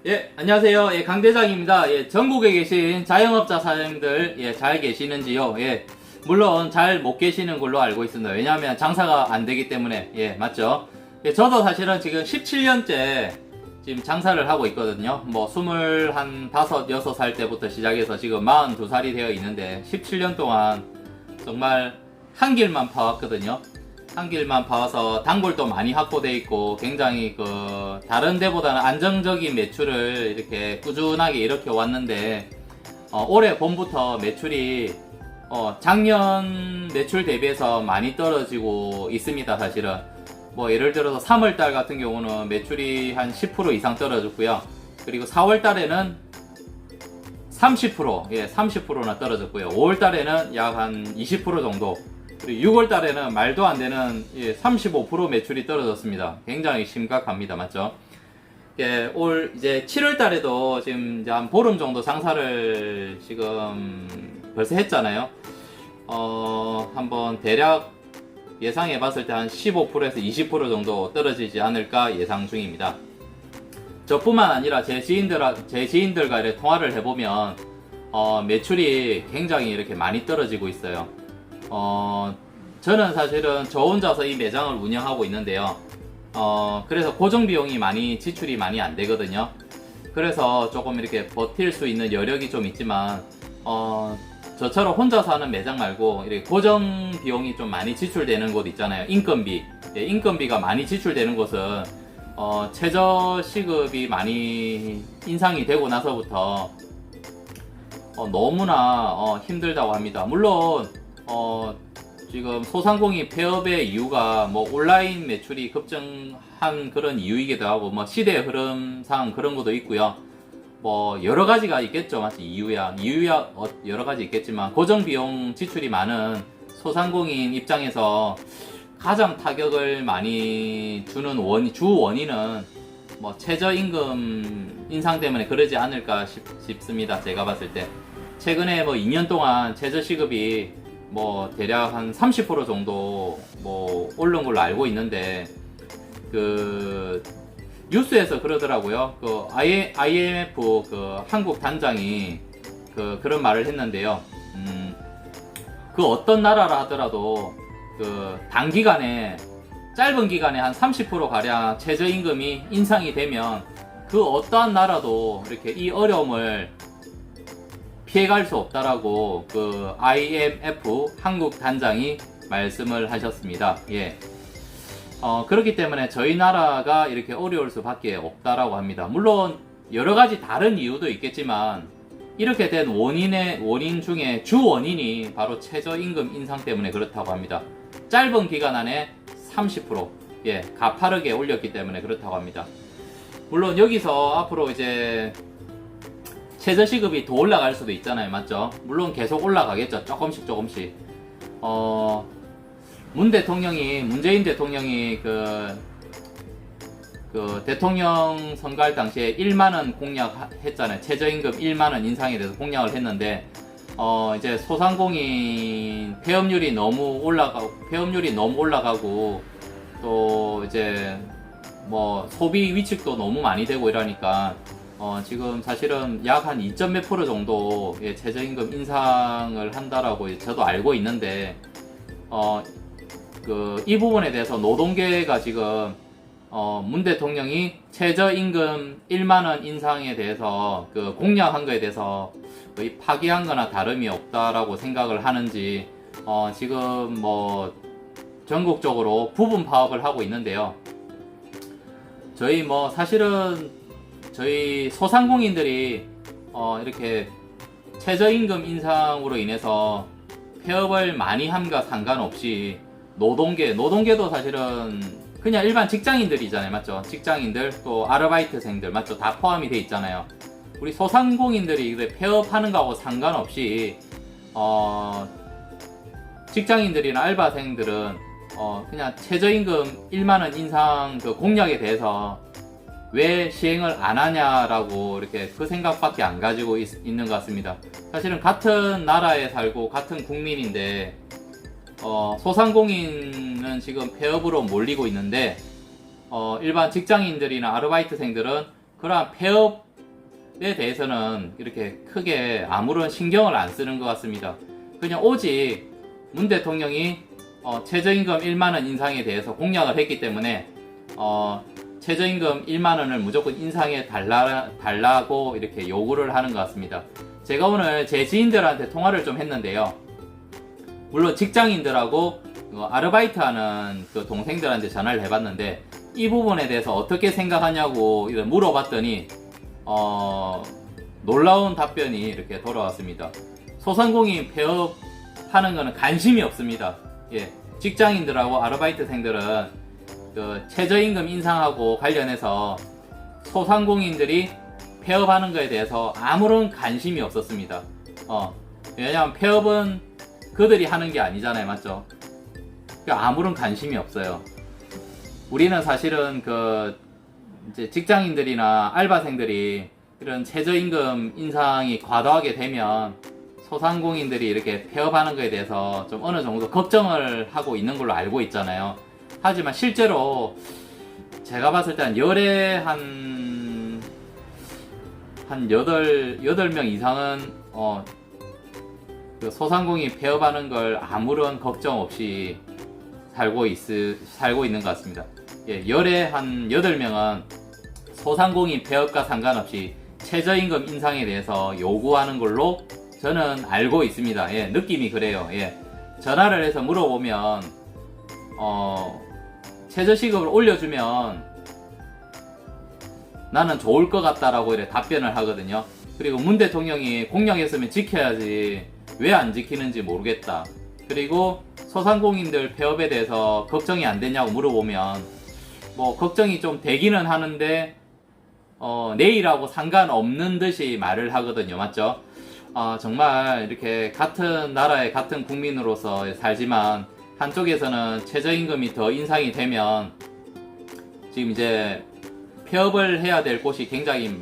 예, 안녕하세요. 예, 강대장입니다. 예, 전국에 계신 자영업자 사장님들, 예, 잘 계시는지요? 예, 물론 잘 못 계시는 걸로 알고 있습니다. 왜냐하면 장사가 안 되기 때문에, 예, 맞죠? 예, 저도 사실은 지금 17년째 지금 장사를 하고 있거든요. 뭐, 25, 6살 때부터 시작해서 지금 42살이 되어 있는데, 17년 동안 정말 한 길만 파왔거든요. 한 길만 봐서 단골도 많이 확보돼 있고 굉장히 다른 데보다는 안정적인 매출을 이렇게 꾸준하게 이렇게 왔는데 올해 봄부터 매출이 작년 매출 대비해서 많이 떨어지고 있습니다. 사실은 뭐 예를 들어서 3월달 같은 경우는 매출이 한 10% 이상 떨어졌고요. 그리고 4월달에는 30%, 예, 30%나 떨어졌고요. 5월달에는 약 한 20% 정도, 그리고 6월 달에는 말도 안 되는 35% 매출이 떨어졌습니다. 굉장히 심각합니다. 맞죠? 예, 올 이제 7월 달에도 지금 이제 한 보름 정도 장사를 지금 벌써 했잖아요. 한번 대략 예상해 봤을 때 한 15%에서 20% 정도 떨어지지 않을까 예상 중입니다. 저뿐만 아니라 제 지인들과 이렇게 통화를 해보면 매출이 굉장히 이렇게 많이 떨어지고 있어요. 저는 사실은 저 혼자서 이 매장을 운영하고 있는데요. 그래서 고정비용이 지출이 많이 안 되거든요. 그래서 조금 이렇게 버틸 수 있는 여력이 좀 있지만, 저처럼 혼자서 하는 매장 말고, 이렇게 고정비용이 좀 많이 지출되는 곳 있잖아요. 인건비. 예, 인건비가 많이 지출되는 곳은, 최저 시급이 많이 인상이 되고 나서부터, 너무나, 힘들다고 합니다. 물론, 지금 소상공인 폐업의 이유가 뭐 온라인 매출이 급증한 그런 이유이기도 하고 뭐 시대의 흐름상 그런 것도 있고요. 뭐 여러 가지가 있겠죠. 마치 이유야 여러 가지 있겠지만 고정비용 지출이 많은 소상공인 입장에서 가장 타격을 많이 주는 주 원인은 뭐 최저임금 인상 때문에 그러지 않을까 싶습니다. 제가 봤을 때 최근에 뭐 2년 동안 최저시급이 뭐 대략 한 30% 정도 뭐 오른 걸로 알고 있는데 뉴스에서 그러더라고요. IMF 한국 단장이 그런 말을 했는데요. 어떤 나라라 하더라도 단기간에 짧은 기간에 한 30% 가량 최저임금이 인상이 되면 어떠한 나라도 이렇게 이 어려움을 피해갈 수 없다라고 IMF 한국 단장이 말씀을 하셨습니다. 예. 그렇기 때문에 저희 나라가 이렇게 어려울 수밖에 없다라고 합니다. 물론 여러 가지 다른 이유도 있겠지만 이렇게 된 원인 중에 주 원인이 바로 최저임금 인상 때문에 그렇다고 합니다. 짧은 기간 안에 30% 예, 가파르게 올렸기 때문에 그렇다고 합니다. 물론 여기서 앞으로 이제 최저시급이 더 올라갈 수도 있잖아요. 맞죠? 물론 계속 올라가겠죠. 조금씩. 문재인 대통령이 대통령 선거할 당시에 1만원 공약했잖아요. 최저임금 1만원 인상에 대해서 공약을 했는데, 이제 소상공인 폐업률이 너무 올라가고, 또 이제 뭐 소비 위축도 너무 많이 되고 이러니까, 지금 사실은 약 한 2점 몇 프로 정도 최저임금 인상을 한다라고 저도 알고 있는데, 이 부분에 대해서 노동계가 지금, 문 대통령이 최저임금 1만원 인상에 대해서 공약한 거에 대해서 거의 파기한 거나 다름이 없다라고 생각을 하는지, 지금 뭐 전국적으로 부분 파업을 하고 있는데요. 저희 소상공인들이 이렇게 최저임금 인상으로 인해서 폐업을 많이 함과 상관없이 노동계도 사실은 그냥 일반 직장인들이잖아요. 맞죠? 직장인들 또 아르바이트생들 맞죠? 다 포함이 돼 있잖아요. 우리 소상공인들이 폐업하는 거하고 상관없이 직장인들이나 알바생들은 그냥 최저임금 1만원 인상 공약에 대해서 왜 시행을 안 하냐라고 이렇게 생각밖에 안 가지고 있는 것 같습니다. 사실은 같은 나라에 살고 같은 국민인데 소상공인은 지금 폐업으로 몰리고 있는데 일반 직장인들이나 아르바이트생들은 그러한 폐업 대해서는 이렇게 크게 아무런 신경을 안 쓰는 것 같습니다. 그냥 오직 문 대통령이 최저임금 1만원 인상에 대해서 공약을 했기 때문에 최저임금 1만원을 무조건 인상해 달라고 이렇게 요구를 하는 것 같습니다. 제가 오늘 제 지인들한테 통화를 좀 했는데요. 물론 직장인들하고 아르바이트하는 그 동생들한테 전화를 해봤는데 이 부분에 대해서 어떻게 생각하냐고 물어봤더니 놀라운 답변이 이렇게 돌아왔습니다. 소상공인 폐업하는 거는 관심이 없습니다. 예, 직장인들하고 아르바이트생들은 그 최저임금 인상하고 관련해서 소상공인들이 폐업하는 거에 대해서 아무런 관심이 없었습니다. 왜냐하면 폐업은 그들이 하는 게 아니잖아요, 맞죠? 그러니까 아무런 관심이 없어요. 우리는 사실은 이제 직장인들이나 알바생들이 이런 최저임금 인상이 과도하게 되면 소상공인들이 이렇게 폐업하는 것에 대해서 좀 어느 정도 걱정을 하고 있는 걸로 알고 있잖아요. 하지만 실제로 제가 봤을 때 한 열에 한 8명 이상은 그 소상공인 폐업하는 걸 아무런 걱정 없이 살고 있는 것 같습니다. 예, 열에 한 8명은 소상공인 폐업과 상관없이 최저임금 인상에 대해서 요구하는 걸로 저는 알고 있습니다. 예, 느낌이 그래요. 예, 전화를 해서 물어보면 최저시급을 올려주면 나는 좋을 것 같다라고 이렇게 답변을 하거든요. 그리고 문 대통령이 공약했으면 지켜야지 왜 안 지키는지 모르겠다. 그리고 소상공인들 폐업에 대해서 걱정이 안 되냐고 물어보면 뭐 걱정이 좀 되기는 하는데 내일하고 상관없는 듯이 말을 하거든요. 맞죠? 정말 이렇게 같은 나라의 같은 국민으로서 살지만 한쪽에서는 최저임금이 더 인상이 되면 지금 이제 폐업을 해야 될 곳이 굉장히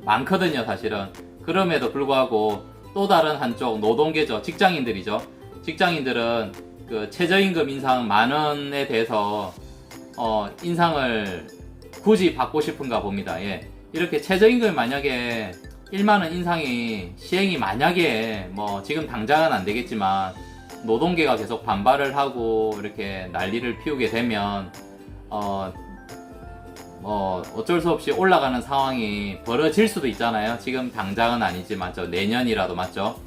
많거든요, 사실은. 그럼에도 불구하고 또 다른 한쪽 노동계죠, 직장인들이죠. 직장인들은 그 최저임금 인상 10,000원에 대해서 인상을 굳이 받고 싶은가 봅니다. 예. 이렇게 최저임금이 만약에 1만원 인상이 시행이 만약에 뭐 지금 당장은 안 되겠지만 노동계가 계속 반발을 하고 이렇게 난리를 피우게 되면 어쩔 수 없이 올라가는 상황이 벌어질 수도 있잖아요. 지금 당장은 아니지만 맞죠? 내년이라도 맞죠?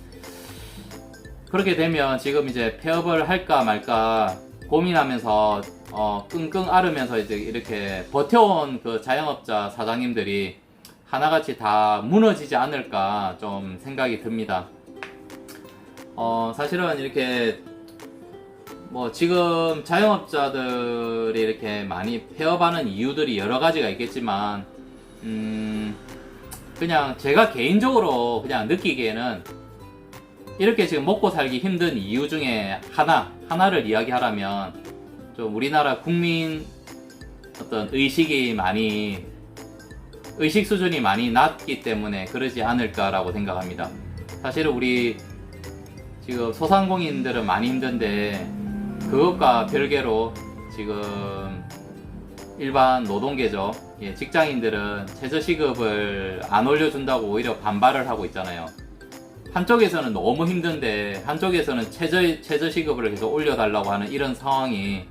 그렇게 되면 지금 이제 폐업을 할까 말까 고민하면서 끙끙 앓으면서 이제 이렇게 버텨온 그 자영업자 사장님들이 하나같이 다 무너지지 않을까 좀 생각이 듭니다. 사실은 이렇게 뭐 지금 자영업자들이 이렇게 많이 폐업하는 이유들이 여러 가지가 있겠지만 그냥 제가 개인적으로 그냥 느끼기에는 이렇게 지금 먹고 살기 힘든 이유 중에 하나를 이야기하라면 좀 우리나라 국민 어떤 의식 수준이 많이 낮기 때문에 그러지 않을까라고 생각합니다. 사실은 우리 지금 소상공인들은 많이 힘든데 그것과 별개로 지금 일반 노동계죠. 예, 직장인들은 최저시급을 안 올려준다고 오히려 반발을 하고 있잖아요. 한쪽에서는 너무 힘든데 한쪽에서는 최저시급을 계속 올려달라고 하는 이런 상황이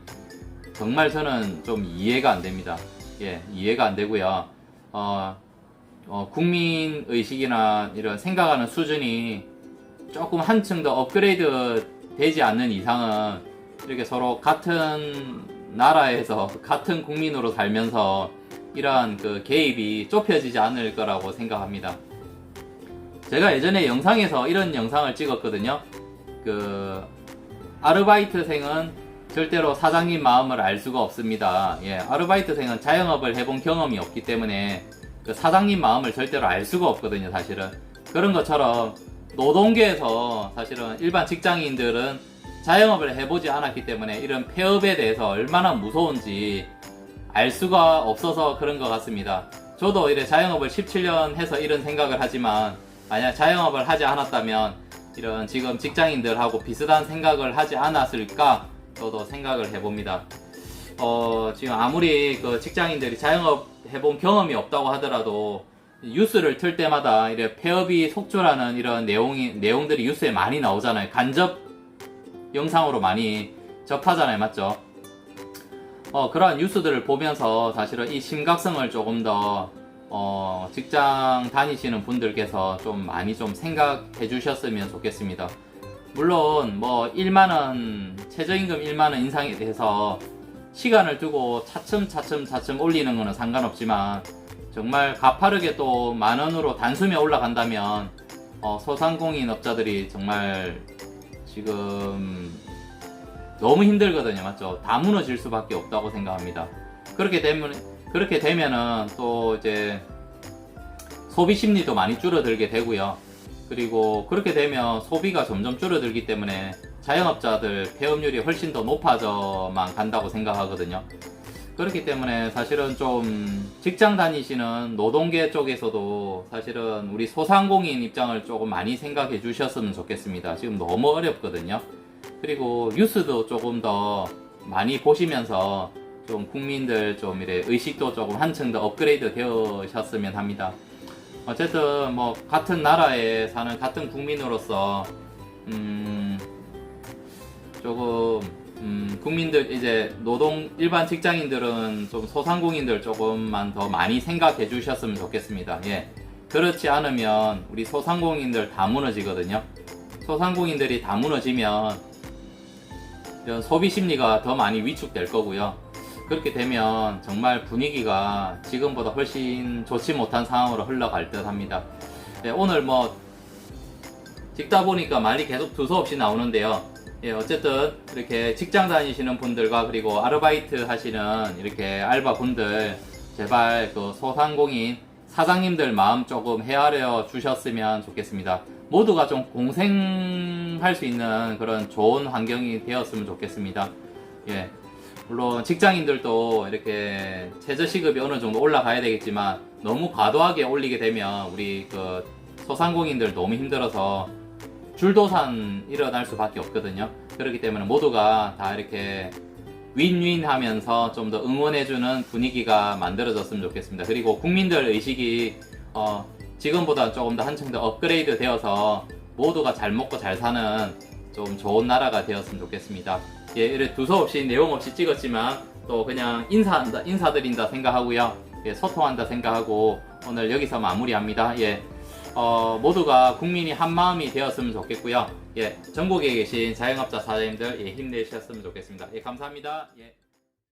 정말 저는 좀 이해가 안 됩니다. 예, 이해가 안 되고요. 국민 의식이나 이런 생각하는 수준이 조금 한층 더 업그레이드 되지 않는 이상은 이렇게 서로 같은 나라에서 같은 국민으로 살면서 이러한 그 개입이 좁혀지지 않을 거라고 생각합니다. 제가 예전에 영상에서 이런 영상을 찍었거든요. 그 아르바이트생은 절대로 사장님 마음을 알 수가 없습니다. 예, 아르바이트생은 자영업을 해본 경험이 없기 때문에 그 사장님 마음을 절대로 알 수가 없거든요, 사실은. 그런 것처럼 노동계에서 사실은 일반 직장인들은 자영업을 해보지 않았기 때문에 이런 폐업에 대해서 얼마나 무서운지 알 수가 없어서 그런 것 같습니다. 저도 이래 자영업을 17년 해서 이런 생각을 하지만 만약 자영업을 하지 않았다면 이런 지금 직장인들하고 비슷한 생각을 하지 않았을까 저도 생각을 해봅니다. 지금 아무리 그 직장인들이 자영업 해본 경험이 없다고 하더라도 뉴스를 틀 때마다 이래 폐업이 속출하는 이런 내용들이 뉴스에 많이 나오잖아요. 간접 영상으로 많이 접하잖아요. 맞죠? 그러한 뉴스들을 보면서 사실은 이 심각성을 조금 더 직장 다니시는 분들께서 좀 많이 좀 생각해 주셨으면 좋겠습니다. 물론 뭐 1만원 최저임금 1만원 인상에 대해서 시간을 두고 차츰 올리는 거는 상관없지만 정말 가파르게 또 만원으로 단숨에 올라간다면 소상공인 업자들이 정말 지금 너무 힘들거든요. 맞죠? 다 무너질 수밖에 없다고 생각합니다. 그렇게 되면은 또 이제 소비 심리도 많이 줄어들게 되고요. 그리고 그렇게 되면 소비가 점점 줄어들기 때문에 자영업자들 폐업률이 훨씬 더 높아져만 간다고 생각하거든요. 그렇기 때문에 사실은 좀 직장 다니시는 노동계 쪽에서도 사실은 우리 소상공인 입장을 조금 많이 생각해 주셨으면 좋겠습니다. 지금 너무 어렵거든요. 그리고 뉴스도 조금 더 많이 보시면서 좀 국민들 좀 이래 의식도 조금 한층 더 업그레이드 되셨으면 합니다. 어쨌든 뭐 같은 나라에 사는 같은 국민으로서 조금 국민들 이제 일반 직장인들은 좀 소상공인들 조금만 더 많이 생각해 주셨으면 좋겠습니다. 예. 그렇지 않으면 우리 소상공인들 다 무너지거든요. 소상공인들이 다 무너지면 이런 소비 심리가 더 많이 위축될 거고요. 그렇게 되면 정말 분위기가 지금보다 훨씬 좋지 못한 상황으로 흘러갈 듯 합니다. 네, 오늘 뭐 찍다 보니까 말이 계속 두서없이 나오는데요. 예, 어쨌든 이렇게 직장 다니시는 분들과 그리고 아르바이트 하시는 이렇게 알바분들 제발 그 소상공인 사장님들 마음 조금 헤아려 주셨으면 좋겠습니다. 모두가 좀 공생할 수 있는 그런 좋은 환경이 되었으면 좋겠습니다. 예. 물론 직장인들도 이렇게 최저시급이 어느 정도 올라가야 되겠지만 너무 과도하게 올리게 되면 우리 그 소상공인들 너무 힘들어서 줄도산 일어날 수밖에 없거든요. 그렇기 때문에 모두가 다 이렇게 윈윈 하면서 좀 더 응원해주는 분위기가 만들어졌으면 좋겠습니다. 그리고 국민들 의식이 지금보다 조금 더 한층 더 업그레이드 되어서 모두가 잘 먹고 잘 사는 좀 좋은 나라가 되었으면 좋겠습니다. 예, 이렇게 두서없이 내용 없이 찍었지만 또 그냥 인사드린다 생각하고요. 예, 소통한다 생각하고 오늘 여기서 마무리합니다. 예, 모두가 국민이 한 마음이 되었으면 좋겠고요. 예, 전국에 계신 자영업자 사장님들 예, 힘내셨으면 좋겠습니다. 예, 감사합니다. 예.